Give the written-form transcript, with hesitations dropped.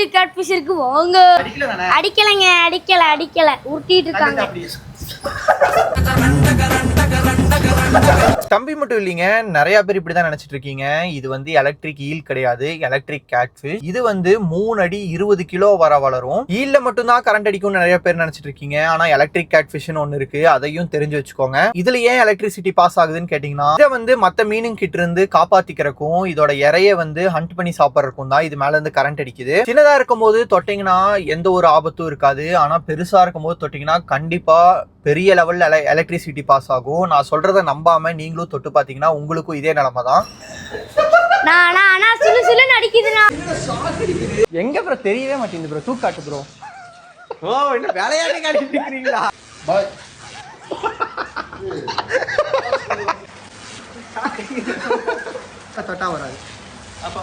Electric catfish இருக்கு வாங்க. அடிக்கல உருட்டிட்டு இருக்காங்க. தம்பி மட்டும் இல்லைங்க, நிறைய பேர் இப்படிதான் நினைச்சிட்டு இருக்கீங்க. இது வந்து எலக்ட்ரிக் ஈல் கிடையாது, எலக்ட்ரிக் கேட்ஃபிஷ். இது வந்து 3 அடி 20 கிலோ வளரும். ஈல்ல மட்டும் தான் கரண்ட் அடிக்கும்னு நிறைய பேர் நினைச்சிட்டு இருக்கீங்க. ஆனா எலக்ட்ரிக் கேட்ஃபிஷ்னு ஒன்னு இருக்கு, அதையும் தெரிஞ்சு வச்சுக்கோங்க. இதுல ஏன் எலக்ட்ரிசிட்டி பாஸ் ஆகுதுன்னு கேட்டீங்கன்னா, இதை வந்து மத்த மீனுங்க கிட்ட இருந்து காப்பாத்திக்கிறக்கும் இதோட இறைய வந்து ஹண்ட் பண்ணி சாப்பிடறதுக்கும் தான் இது மேல இருந்து கரண்ட் அடிக்குது. சின்னதா இருக்கும் போது தொட்டிங்கன்னா எந்த ஒரு ஆபத்தும் இருக்காது. ஆனா பெருசா இருக்கும் போது தொட்டிங்கன்னா கண்டிப்பா பெரிய லெவல்ல எலக்ட்ரிசிட்டி பாஸ் ஆகும். நான் சொல்றத நம்பாம நீங்களும் தொட்டு பாத்தீங்கன்னா உங்களுக்கும் இதே நிலைமை தான். எங்க ப்ரோ தெரியவே மாட்டேங்குது ப்ரோ, தூக்காட்டு ப்ரோ. ஓ என்ன வேலையாடி காட்டிட்டு இருக்கீங்களா? பாய் தொட்டா வராது அப்பா.